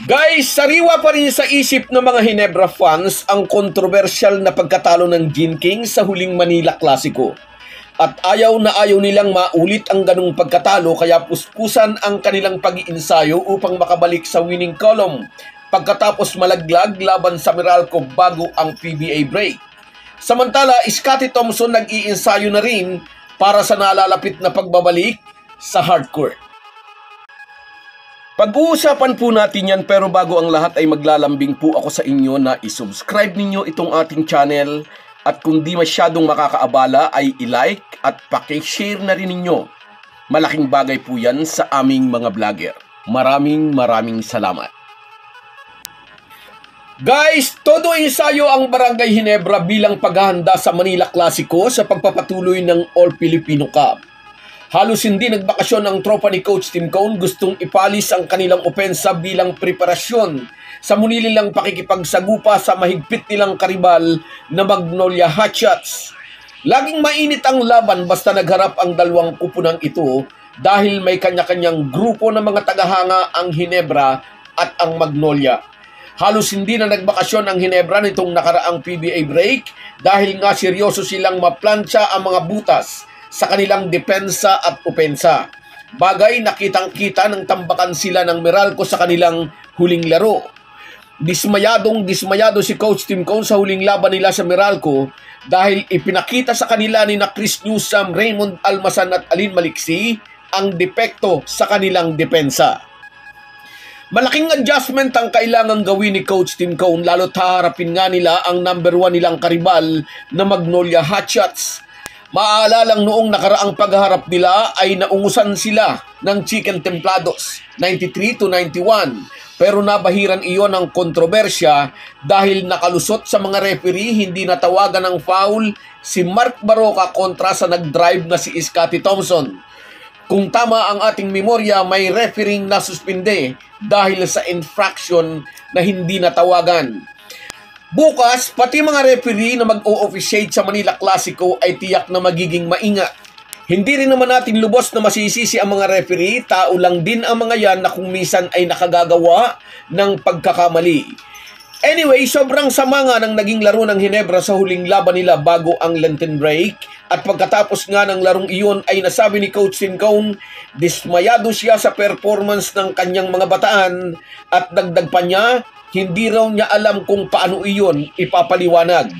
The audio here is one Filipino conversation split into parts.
Guys, sariwa pa rin sa isip ng mga Hinebra fans ang kontrobersyal na pagkatalo ng Gin King sa huling Manila Klasiko. At ayaw na ayaw nilang maulit ang ganung pagkatalo kaya puspusan ang kanilang pag-iinsayo upang makabalik sa winning column pagkatapos malaglag laban sa Meralco bago ang PBA break. Samantala, Scottie Thompson nag-iinsayo na rin para sa nalalapit na pagbabalik sa hardcourt. Pag-uusapan po natin yan pero bago ang lahat ay maglalambing po ako sa inyo na isubscribe ninyo itong ating channel at kung di masyadong makakaabala ay i-like at paki-share na rin ninyo. Malaking bagay po yan sa aming mga vlogger. Maraming salamat. Guys, todo ensayo ang Barangay Hinebra bilang paghahanda sa Manila Klasiko sa pagpapatuloy ng All Filipino Cup. Halos hindi nagbakasyon ang tropa ni Coach Tim Cone, gustong ipalis ang kanilang opensa bilang preparasyon sa muli nilang pakikipagsagupa sa mahigpit nilang karibal na Magnolia Hotshots. Laging mainit ang laban basta nagharap ang dalawang kupunang ito dahil may kanya-kanyang grupo ng mga tagahanga ang Hinebra at ang Magnolia. Halos hindi na nagbakasyon ang Hinebra nitong nakaraang PBA break dahil nga seryoso silang maplantsa ang mga butas sa kanilang depensa at opensa. Bagay nakitang-kita ng tambakan sila ng Meralco sa kanilang huling laro. Dismayado si Coach Tim Cone sa huling laban nila sa Meralco dahil ipinakita sa kanila ni Chris Newsome, Raymond Almasan at Alin Maliksi ang depekto sa kanilang depensa. Malaking adjustment ang kailangang gawin ni Coach Tim Cone lalo't haharapin nga nila ang number 1 nilang karibal na Magnolia Hotshots. Maaalalang noong nakaraang pagharap nila ay naungusan sila ng Chicken Templados 93-91 pero nabahiran iyon ng kontrobersya dahil nakalusot sa mga referee hindi natawagan ng foul si Mark Baroka kontra sa nag-drive na si Scottie Thompson. Kung tama ang ating memorya, may refereeing nasuspinde dahil sa infraction na hindi natawagan. Bukas, pati mga referee na mag-o-officiate sa Manila Klasiko ay tiyak na magiging maingat. Hindi rin naman natin lubos na masisisi ang mga referee, tao lang din ang mga yan na kung minsan ay nakagagawa ng pagkakamali. Anyway, sobrang sama nga ng naging laro ng Hinebra sa huling laban nila bago ang Lenten break at pagkatapos nga ng larong iyon ay nasabi ni Coach Tim Cone, dismayado siya sa performance ng kanyang mga bataan at dagdag pa niya, hindi raw niya alam kung paano iyon ipapaliwanag.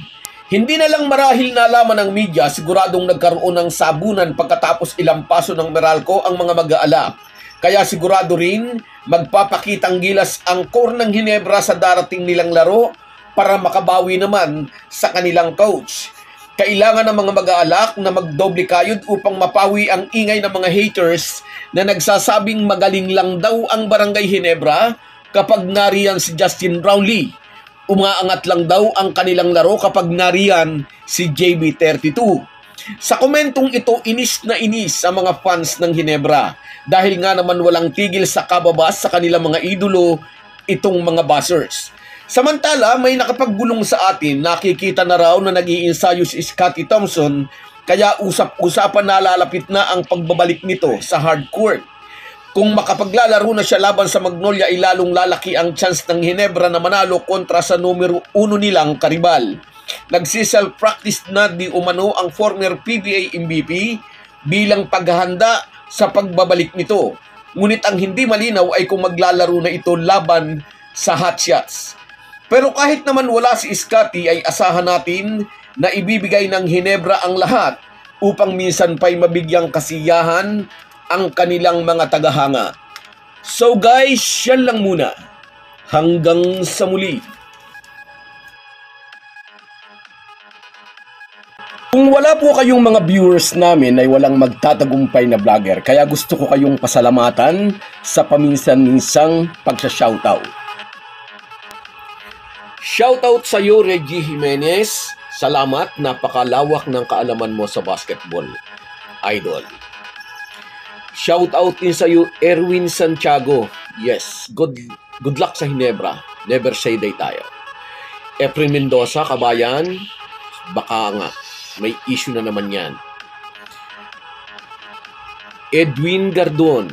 Hindi na lang marahil nalaman ng media, siguradong nagkaroon ng sabunan pagkatapos ilang paso ng Meralco ang mga mag-aalak. Kaya sigurado rin magpapakitang gilas ang core ng Hinebra sa darating nilang laro para makabawi naman sa kanilang coach. Kailangan ng mga mag-aalak na magdoble kayod upang mapawi ang ingay ng mga haters na nagsasabing magaling lang daw ang Barangay Hinebra kapag nariyan si Justin Brownlee. Umaangat lang daw ang kanilang laro kapag nariyan si JB32. Sa komentong ito, inis na inis ang mga fans ng Hinebra dahil nga naman walang tigil sa kababas sa kanilang mga idolo itong mga buzzers. Samantala, may nakapagbulong sa atin, nakikita na raw na nag-iinsayo si Scottie Thompson kaya usap-usapan na lalapit na ang pagbabalik nito sa hardcourt. Kung makapaglalaro na siya laban sa Magnolia ay lalong lalaki ang chance ng Hinebra na manalo kontra sa numero 1 nilang karibal. Nagsiself-practice na di umano ang former PBA MVP bilang paghahanda sa pagbabalik nito. Ngunit ang hindi malinaw ay kung maglalaro na ito laban sa Hotshots. Pero kahit naman wala si Scottie ay asahan natin na ibibigay ng Hinebra ang lahat upang minsan pa'y mabigyang kasiyahan ang kanilang mga tagahanga. So guys, yan lang muna. Hanggang sa muli. Kung wala po kayong mga viewers namin ay walang magtatagumpay na vlogger, kaya gusto ko kayong pasalamatan sa paminsan-minsang pagsa-shoutout. Shoutout sa iyo, Reggie Jimenez. Salamat, napakalawak ng kaalaman mo sa basketball. Idol. Shoutout din sa iyo, Erwin Santiago. Yes, good luck sa Hinebra. Never say die tayo. Efren Mendoza, kabayan. Baka nga, may issue na naman yan. Edwin Gardon.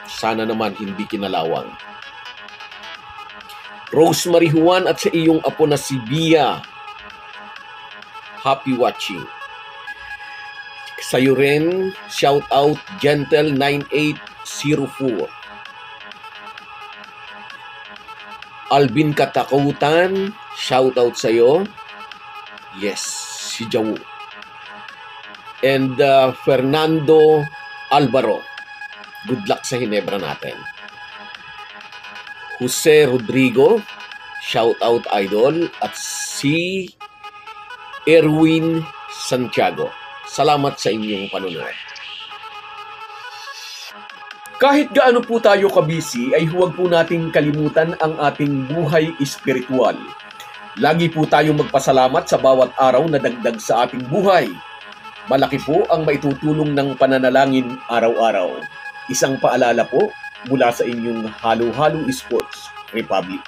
Sana naman hindi kinalawang. Rosemary Juan at sa iyong apo na si Bia. Happy watching. Sa'yo rin, shout out Gentle9804. Alvin Katakutan, shout out sa'yo. Yes, si Jawu. And Fernando Alvaro, good luck sa Hinebra natin. Jose Rodrigo, shout out idol. At si Erwin Santiago. Salamat sa inyong panonood. Kahit gaano po tayo kabisi, ay huwag po nating kalimutan ang ating buhay espiritual. Lagi po tayong magpasalamat sa bawat araw na dagdag sa ating buhay. Malaki po ang maitutulong ng pananalangin araw-araw. Isang paalala po mula sa inyong Halo-Halo Sports Republic.